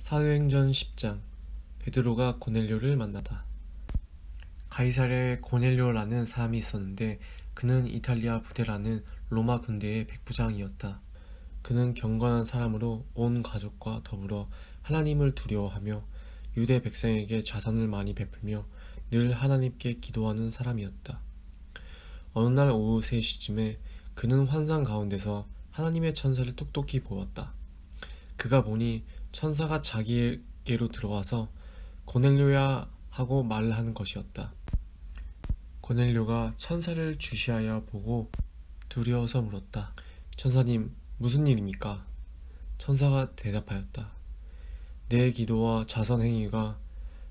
사도행전 10장 베드로가 고넬료를 만나다. 가이사랴에 고넬료라는 사람이 있었는데 그는 이탈리아 부대라는 로마 군대의 백부장이었다. 그는 경건한 사람으로 온 가족과 더불어 하나님을 두려워하며 유대 백성에게 자선을 많이 베풀며 늘 하나님께 기도하는 사람이었다. 어느 날 오후 3시쯤에 그는 환상 가운데서 하나님의 천사를 똑똑히 보았다. 그가 보니 천사가 자기에게로 들어와서 고넬료야 하고 말을 하는 것이었다. 고넬료가 천사를 주시하여 보고 두려워서 물었다. 천사님, 무슨 일입니까? 천사가 대답하였다. 내 기도와 자선 행위가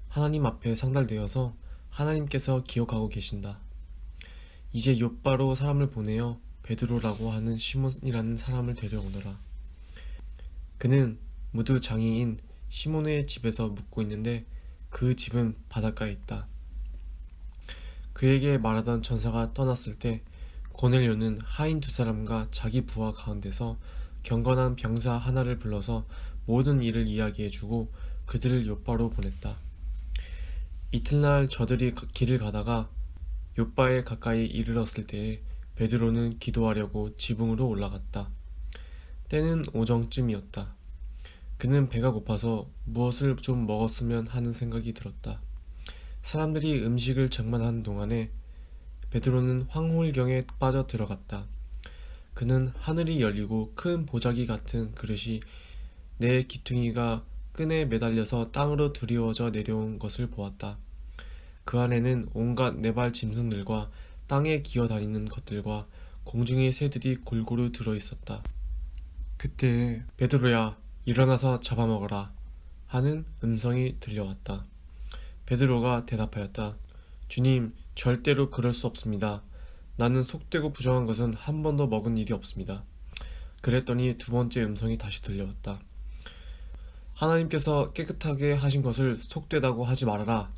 하나님 앞에 상달되어서 하나님께서 기억하고 계신다. 이제 욥바로 사람을 보내어 베드로라고 하는 시몬이라는 사람을 데려오너라. 그는 무드 장이인 시몬의 집에서 묵고 있는데 그 집은 바닷가에 있다. 그에게 말하던 천사가 떠났을 때 고넬료는 하인 2사람과 자기 부하 가운데서 경건한 병사 하나를 불러서 모든 일을 이야기해주고 그들을 욥바로 보냈다. 이튿날 저들이 길을 가다가 욥바에 가까이 이르렀을 때에 베드로는 기도하려고 지붕으로 올라갔다. 때는 오정쯤이었다. 그는 배가 고파서 무엇을 좀 먹었으면 하는 생각이 들었다. 사람들이 음식을 장만하는 동안에 베드로는 황홀경에 빠져 들어갔다. 그는 하늘이 열리고 큰 보자기 같은 그릇이 내 귀퉁이가 끈에 매달려서 땅으로 드리워져 내려온 것을 보았다. 그 안에는 온갖 네발 짐승들과 땅에 기어다니는 것들과 공중의 새들이 골고루 들어있었다. 그때 베드로야, 일어나서 잡아먹어라 하는 음성이 들려왔다. 베드로가 대답하였다. 주님, 절대로 그럴 수 없습니다. 나는 속되고 부정한 것은 한 번도 먹은 일이 없습니다. 그랬더니 2번째 음성이 다시 들려왔다. 하나님께서 깨끗하게 하신 것을 속되다고 하지 말아라.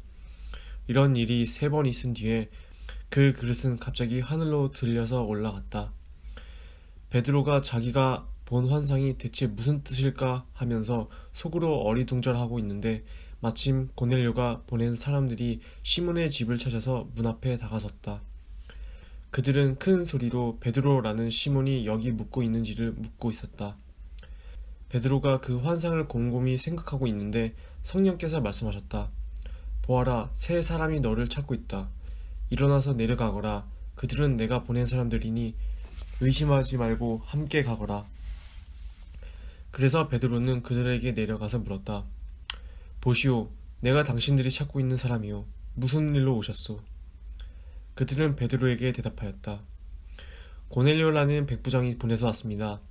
이런 일이 3번 있은 뒤에 그 그릇은 갑자기 하늘로 들려서 올라갔다. 베드로가 자기가 본 환상이 대체 무슨 뜻일까 하면서 속으로 어리둥절하고 있는데 마침 고넬료가 보낸 사람들이 시몬의 집을 찾아서 문 앞에 다가섰다. 그들은 큰 소리로 베드로라는 시몬이 여기 묵고 있는지를 묻고 있었다. 베드로가 그 환상을 곰곰이 생각하고 있는데 성령께서 말씀하셨다. 보아라, 3 사람이 너를 찾고 있다. 일어나서 내려가거라. 그들은 내가 보낸 사람들이니 의심하지 말고 함께 가거라. 그래서 베드로는 그들에게 내려가서 물었다. 보시오, 내가 당신들이 찾고 있는 사람이요. 무슨 일로 오셨소? 그들은 베드로에게 대답하였다. 고넬료라는 백부장이 보내서 왔습니다.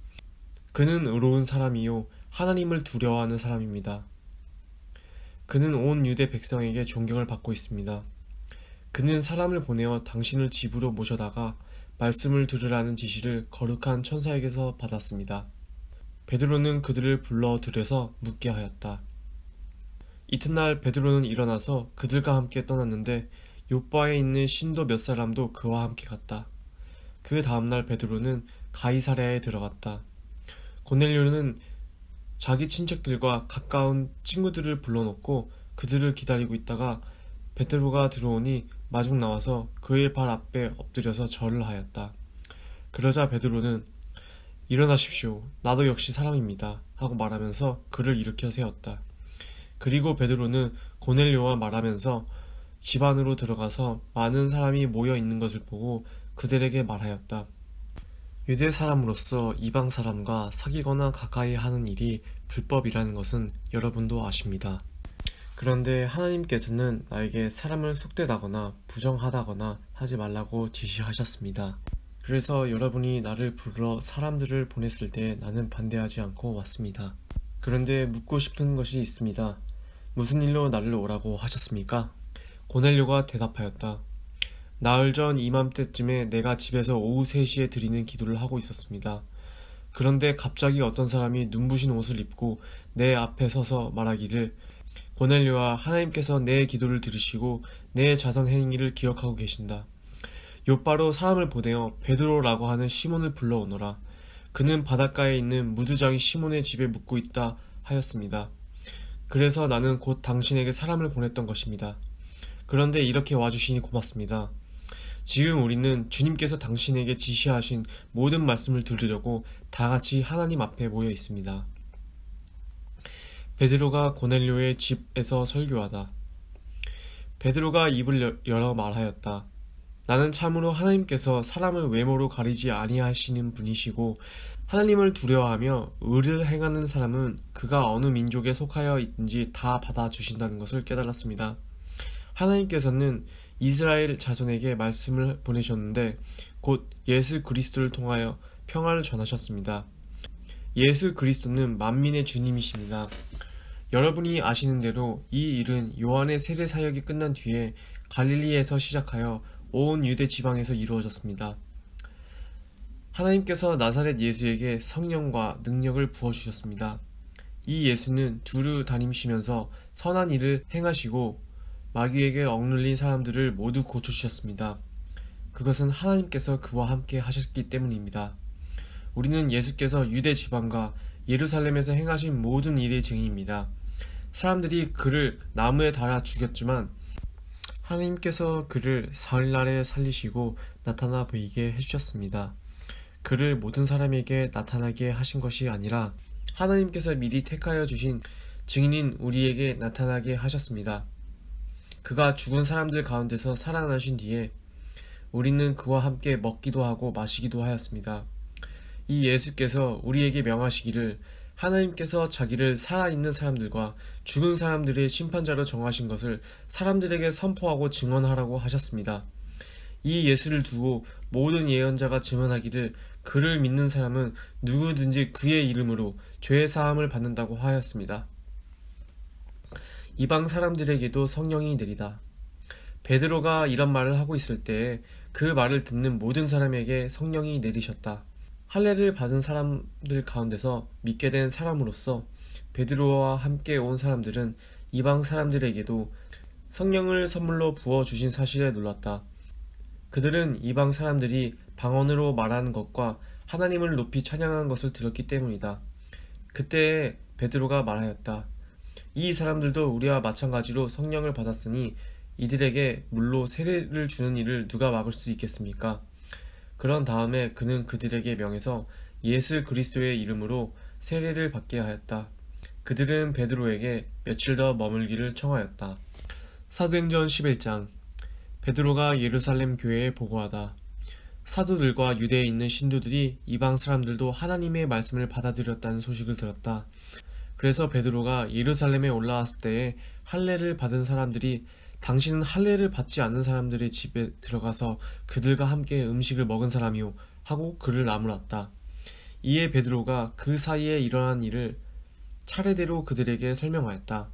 그는 의로운 사람이요 하나님을 두려워하는 사람입니다. 그는 온 유대 백성에게 존경을 받고 있습니다. 그는 사람을 보내어 당신을 집으로 모셔다가 말씀을 들으라는 지시를 거룩한 천사에게서 받았습니다. 베드로는 그들을 불러 들여서 묻게 하였다. 이튿날 베드로는 일어나서 그들과 함께 떠났는데 욥바에 있는 신도 몇 사람도 그와 함께 갔다. 그 다음날 베드로는 가이사랴에 들어갔다. 고넬료는 자기 친척들과 가까운 친구들을 불러놓고 그들을 기다리고 있다가 베드로가 들어오니 마중 나와서 그의 발 앞에 엎드려서 절을 하였다. 그러자 베드로는 일어나십시오. 나도 역시 사람입니다. 하고 말하면서 그를 일으켜 세웠다. 그리고 베드로는 고넬료와 말하면서 집 안으로 들어가서 많은 사람이 모여 있는 것을 보고 그들에게 말하였다. 유대 사람으로서 이방 사람과 사귀거나 가까이 하는 일이 불법이라는 것은 여러분도 아십니다. 그런데 하나님께서는 나에게 사람을 속되다거나 부정하다거나 하지 말라고 지시하셨습니다. 그래서 여러분이 나를 불러 사람들을 보냈을 때 나는 반대하지 않고 왔습니다. 그런데 묻고 싶은 것이 있습니다. 무슨 일로 나를 오라고 하셨습니까? 고넬료가 대답하였다. 나흘 전 이맘때쯤에 내가 집에서 오후 3시에 드리는 기도를 하고 있었습니다. 그런데 갑자기 어떤 사람이 눈부신 옷을 입고 내 앞에 서서 말하기를 고넬료아, 하나님께서 내 기도를 들으시고 내 자선 행위를 기억하고 계신다. 욥바로 사람을 보내어 베드로라고 하는 시몬을 불러오너라. 그는 바닷가에 있는 무드장이 시몬의 집에 묵고 있다 하였습니다. 그래서 나는 곧 당신에게 사람을 보냈던 것입니다. 그런데 이렇게 와주시니 고맙습니다. 지금 우리는 주님께서 당신에게 지시하신 모든 말씀을 들으려고 다 같이 하나님 앞에 모여 있습니다. 베드로가 고넬료의 집에서 설교하다. 베드로가 입을 열어 말하였다. 나는 참으로 하나님께서 사람을 외모로 가리지 아니하시는 분이시고 하나님을 두려워하며 의를 행하는 사람은 그가 어느 민족에 속하여 있든지 다 받아주신다는 것을 깨달았습니다. 하나님께서는 이스라엘 자손에게 말씀을 보내셨는데 곧 예수 그리스도를 통하여 평화를 전하셨습니다. 예수 그리스도는 만민의 주님이십니다. 여러분이 아시는 대로 이 일은 요한의 세례 사역이 끝난 뒤에 갈릴리에서 시작하여 온 유대 지방에서 이루어졌습니다. 하나님께서 나사렛 예수에게 성령과 능력을 부어주셨습니다. 이 예수는 두루 다니시면서 선한 일을 행하시고 마귀에게 억눌린 사람들을 모두 고쳐주셨습니다. 그것은 하나님께서 그와 함께 하셨기 때문입니다. 우리는 예수께서 유대 지방과 예루살렘에서 행하신 모든 일의 증인입니다. 사람들이 그를 나무에 달아 죽였지만 하나님께서 그를 사흘날에 살리시고 나타나 보이게 해주셨습니다. 그를 모든 사람에게 나타나게 하신 것이 아니라 하나님께서 미리 택하여 주신 증인인 우리에게 나타나게 하셨습니다. 그가 죽은 사람들 가운데서 살아나신 뒤에 우리는 그와 함께 먹기도 하고 마시기도 하였습니다. 이 예수께서 우리에게 명하시기를 하나님께서 자기를 살아있는 사람들과 죽은 사람들의 심판자로 정하신 것을 사람들에게 선포하고 증언하라고 하셨습니다. 이 예수를 두고 모든 예언자가 증언하기를 그를 믿는 사람은 누구든지 그의 이름으로 죄의 사함을 받는다고 하였습니다. 이방 사람들에게도 성령이 내리다. 베드로가 이런 말을 하고 있을 때에 그 말을 듣는 모든 사람에게 성령이 내리셨다. 할례를 받은 사람들 가운데서 믿게 된 사람으로서 베드로와 함께 온 사람들은 이방 사람들에게도 성령을 선물로 부어주신 사실에 놀랐다. 그들은 이방 사람들이 방언으로 말하는 것과 하나님을 높이 찬양하는 것을 들었기 때문이다. 그때에 베드로가 말하였다. 이 사람들도 우리와 마찬가지로 성령을 받았으니 이들에게 물로 세례를 주는 일을 누가 막을 수 있겠습니까? 그런 다음에 그는 그들에게 명해서 예수 그리스도의 이름으로 세례를 받게 하였다. 그들은 베드로에게 며칠 더 머물기를 청하였다. 사도행전 11장. 베드로가 예루살렘 교회에 보고하다. 사도들과 유대에 있는 신도들이 이방 사람들도 하나님의 말씀을 받아들였다는 소식을 들었다. 그래서 베드로가 예루살렘에 올라왔을 때에 할례를 받은 사람들이 당신은 할례를 받지 않은 사람들의 집에 들어가서 그들과 함께 음식을 먹은 사람이요 하고 그를 나무랐다. 이에 베드로가 그 사이에 일어난 일을 차례대로 그들에게 설명하였다.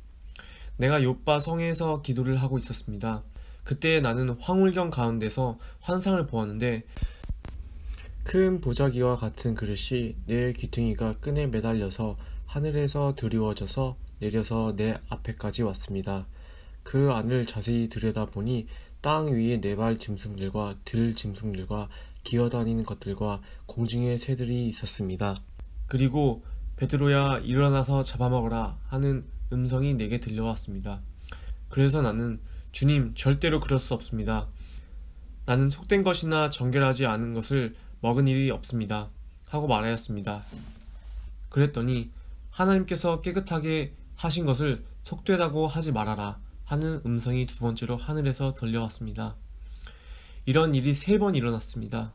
내가 욥바 성에서 기도를 하고 있었습니다. 그때 나는 황홀경 가운데서 환상을 보았는데 큰 보자기와 같은 그릇이 내 귀퉁이가 끈에 매달려서 하늘에서 드리워져서 내려서 내 앞에까지 왔습니다. 그 안을 자세히 들여다보니 땅 위에 네 발 짐승들과 들 짐승들과 기어다니는 것들과 공중의 새들이 있었습니다. 그리고 베드로야 일어나서 잡아먹어라 하는 음성이 내게 들려왔습니다. 그래서 나는 주님 절대로 그럴 수 없습니다. 나는 속된 것이나 정결하지 않은 것을 먹은 일이 없습니다. 하고 말하였습니다. 그랬더니 하나님께서 깨끗하게 하신 것을 속되다고 하지 말아라 하는 음성이 두 번째로 하늘에서 들려왔습니다. 이런 일이 3번 일어났습니다.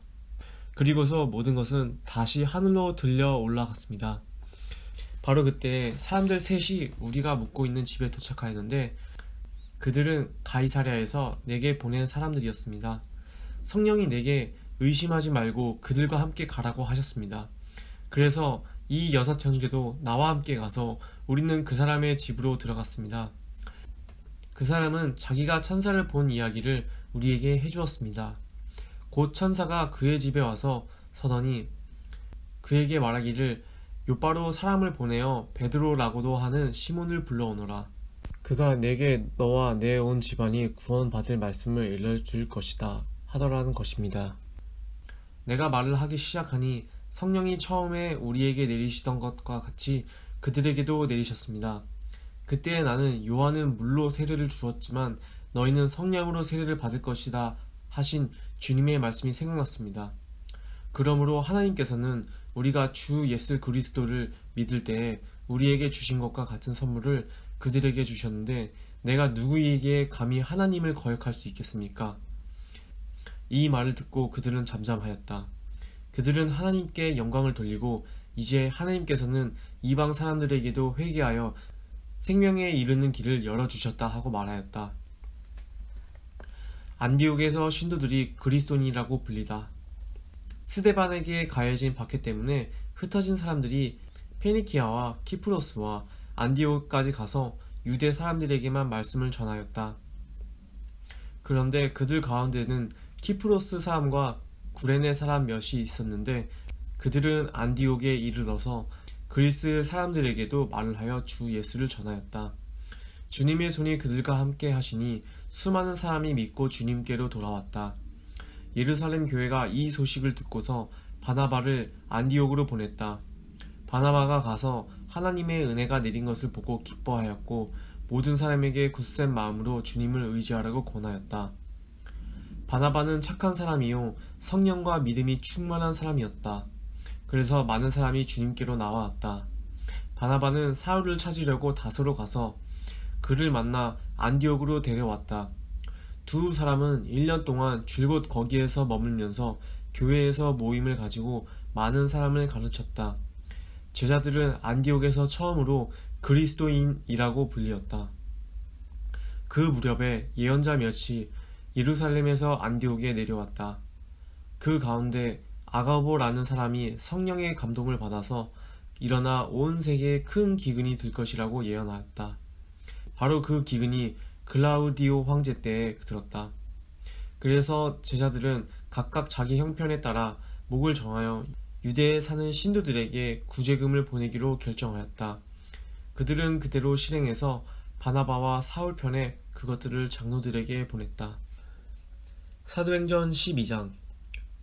그리고서 모든 것은 다시 하늘로 들려 올라갔습니다. 바로 그때 사람들 셋이 우리가 묵고 있는 집에 도착하였는데 그들은 가이사랴에서 내게 보낸 사람들이었습니다. 성령이 내게 의심하지 말고 그들과 함께 가라고 하셨습니다. 그래서 이 6 형제도 나와 함께 가서 우리는 그 사람의 집으로 들어갔습니다. 그 사람은 자기가 천사를 본 이야기를 우리에게 해주었습니다. 곧 천사가 그의 집에 와서 서더니 그에게 말하기를 요바로 사람을 보내어 베드로라고도 하는 시몬을 불러오너라. 그가 내게 너와 내 온 집안이 구원받을 말씀을 일러줄 것이다 하더라는 것입니다. 내가 말을 하기 시작하니 성령이 처음에 우리에게 내리시던 것과 같이 그들에게도 내리셨습니다. 그때 나는 요한은 물로 세례를 주었지만 너희는 성령으로 세례를 받을 것이다 하신 주님의 말씀이 생각났습니다. 그러므로 하나님께서는 우리가 주 예수 그리스도를 믿을 때에 우리에게 주신 것과 같은 선물을 그들에게 주셨는데 내가 누구에게 감히 하나님을 거역할 수 있겠습니까? 이 말을 듣고 그들은 잠잠하였다. 그들은 하나님께 영광을 돌리고 이제 하나님께서는 이방 사람들에게도 회개하여 생명에 이르는 길을 열어주셨다 하고 말하였다. 안디옥에서 신도들이 그리스도인이라고 불리다. 스데반에게 가해진 박해 때문에 흩어진 사람들이 페니키아와 키프로스와 안디옥까지 가서 유대 사람들에게만 말씀을 전하였다. 그런데 그들 가운데는 키프로스 사람과 구레네 사람 몇이 있었는데 그들은 안디옥에 이르러서 그리스 사람들에게도 말을 하여 주 예수를 전하였다. 주님의 손이 그들과 함께 하시니 수많은 사람이 믿고 주님께로 돌아왔다. 예루살렘 교회가 이 소식을 듣고서 바나바를 안디옥으로 보냈다. 바나바가 가서 하나님의 은혜가 내린 것을 보고 기뻐하였고 모든 사람에게 굳센 마음으로 주님을 의지하라고 권하였다. 바나바는 착한 사람이요 성령과 믿음이 충만한 사람이었다. 그래서 많은 사람이 주님께로 나와왔다. 바나바는 사울을 찾으려고 다소로 가서 그를 만나 안디옥으로 데려왔다. 두 사람은 1년 동안 줄곧 거기에서 머물면서 교회에서 모임을 가지고 많은 사람을 가르쳤다. 제자들은 안디옥에서 처음으로 그리스도인이라고 불리었다. 그 무렵에 예언자 몇이 예루살렘에서 안디옥에 내려왔다. 그 가운데 아가보라는 사람이 성령의 감동을 받아서 일어나 온 세계에 큰 기근이 들 것이라고 예언하였다. 바로 그 기근이 글라우디오 황제 때에 들었다. 그래서 제자들은 각각 자기 형편에 따라 목을 정하여 유대에 사는 신도들에게 구제금을 보내기로 결정하였다. 그들은 그대로 실행해서 바나바와 사울 편에 그것들을 장로들에게 보냈다. 사도행전 12장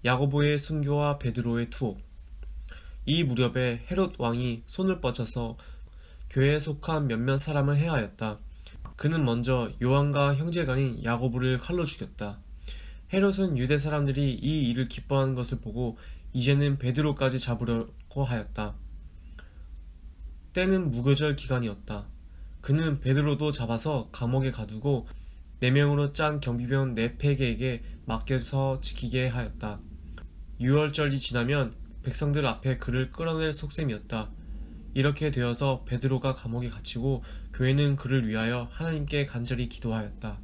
야고보의 순교와 베드로의 투옥. 이 무렵에 헤롯 왕이 손을 뻗쳐서 교회에 속한 몇몇 사람을 해하였다. 그는 먼저 요한과 형제간인 야고보를 칼로 죽였다. 헤롯은 유대 사람들이 이 일을 기뻐하는 것을 보고 이제는 베드로까지 잡으려고 하였다. 때는 무교절 기간이었다. 그는 베드로도 잡아서 감옥에 가두고 4명으로 짠 경비병 4팩에게 맡겨서 지키게 하였다. 유월절이 지나면 백성들 앞에 그를 끌어낼 속셈이었다. 이렇게 되어서 베드로가 감옥에 갇히고 교회는 그를 위하여 하나님께 간절히 기도하였다.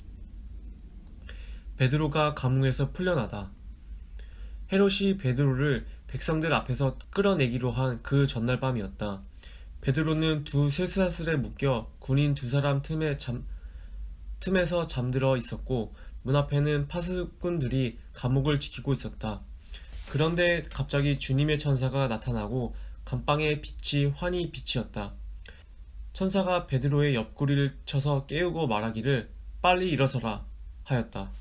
베드로가 감옥에서 풀려나다. 헤롯이 베드로를 백성들 앞에서 끌어내기로 한 그 전날 밤이었다. 베드로는 두 쇠사슬에 묶여 군인 2사람 틈에서 잠들어 있었고 문 앞에는 파수꾼들이 감옥을 지키고 있었다. 그런데 갑자기 주님의 천사가 나타나고 감방의 빛이 환히 비치었다. 천사가 베드로의 옆구리를 쳐서 깨우고 말하기를 빨리 일어서라 하였다.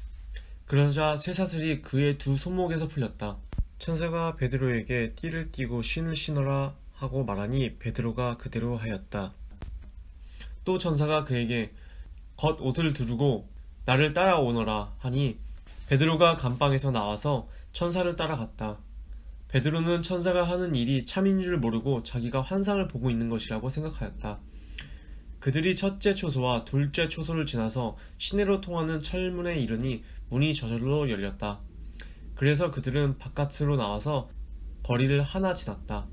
그러자 쇠사슬이 그의 두 손목에서 풀렸다. 천사가 베드로에게 띠를 띠고 신을 신어라 하고 말하니 베드로가 그대로 하였다. 또 천사가 그에게 겉옷을 두르고 나를 따라오너라 하니 베드로가 감방에서 나와서 천사를 따라갔다. 베드로는 천사가 하는 일이 참인 줄 모르고 자기가 환상을 보고 있는 것이라고 생각하였다. 그들이 첫째 초소와 둘째 초소를 지나서 시내로 통하는 철문에 이르니 문이 저절로 열렸다. 그래서 그들은 바깥으로 나와서 거리를 하나 지났다.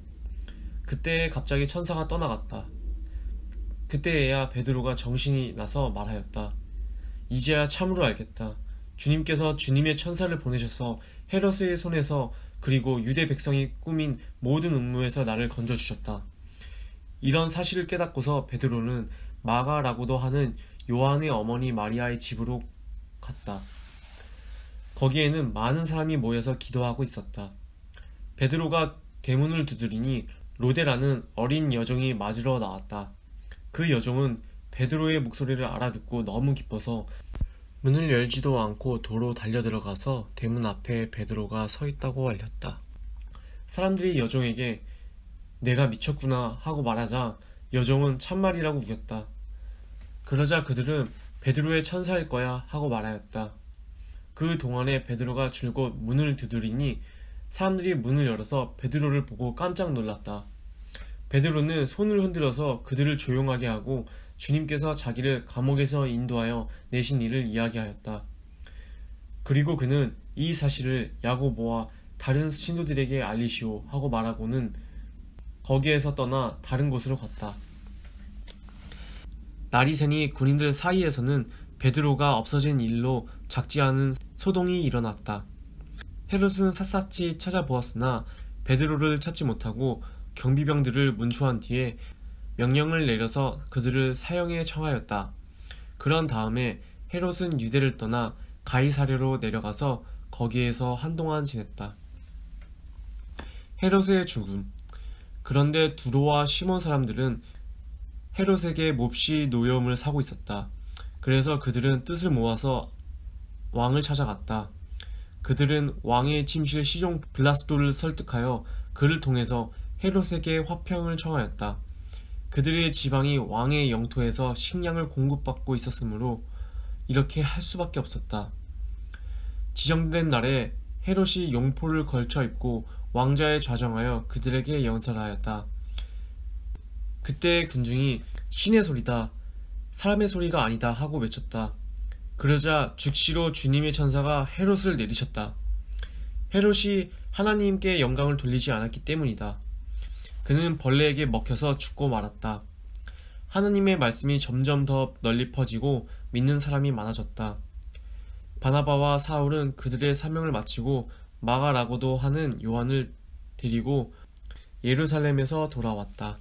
그때 갑자기 천사가 떠나갔다. 그때에야 베드로가 정신이 나서 말하였다. 이제야 참으로 알겠다. 주님께서 주님의 천사를 보내셔서 헤롯의 손에서 그리고 유대 백성이 꾸민 모든 음모에서 나를 건져주셨다. 이런 사실을 깨닫고서 베드로는 마가라고도 하는 요한의 어머니 마리아의 집으로 갔다. 거기에는 많은 사람이 모여서 기도하고 있었다. 베드로가 대문을 두드리니 로데라는 어린 여종이 맞으러 나왔다. 그 여종은 베드로의 목소리를 알아듣고 너무 기뻐서 문을 열지도 않고 도로 달려들어가서 대문 앞에 베드로가 서 있다고 알렸다. 사람들이 여종에게 내가 미쳤구나 하고 말하자 여종은 참말이라고 우겼다. 그러자 그들은 베드로의 천사일 거야 하고 말하였다. 그 동안에 베드로가 줄곧 문을 두드리니 사람들이 문을 열어서 베드로를 보고 깜짝 놀랐다. 베드로는 손을 흔들어서 그들을 조용하게 하고 주님께서 자기를 감옥에서 인도하여 내신 일을 이야기하였다. 그리고 그는 이 사실을 야고보와 다른 신도들에게 알리시오 하고 말하고는 거기에서 떠나 다른 곳으로 갔다. 날이 새니 군인들 사이에서는 베드로가 없어진 일로 작지 않은 소동이 일어났다. 헤롯은 샅샅이 찾아보았으나 베드로를 찾지 못하고 경비병들을 문초한 뒤에 명령을 내려서 그들을 사형에 청하였다. 그런 다음에 헤롯은 유대를 떠나 가이사랴로 내려가서 거기에서 한동안 지냈다. 헤롯의 죽음. 그런데 두로와 시몬 사람들은 헤롯에게 몹시 노여움을 사고 있었다. 그래서 그들은 뜻을 모아서 왕을 찾아갔다. 그들은 왕의 침실 시종 블라스도를 설득하여 그를 통해서 헤롯에게 화평을 청하였다. 그들의 지방이 왕의 영토에서 식량을 공급받고 있었으므로 이렇게 할 수밖에 없었다. 지정된 날에 헤롯이 용포를 걸쳐 입고 왕자에 좌정하여 그들에게 연설하였다. 그때 군중이 신의 소리다, 사람의 소리가 아니다 하고 외쳤다. 그러자 즉시로 주님의 천사가 헤롯을 내리셨다. 헤롯이 하나님께 영광을 돌리지 않았기 때문이다. 그는 벌레에게 먹혀서 죽고 말았다. 하나님의 말씀이 점점 더 널리 퍼지고 믿는 사람이 많아졌다. 바나바와 사울은 그들의 사명을 마치고 마가라고도 하는 요한을 데리고 예루살렘에서 돌아왔다.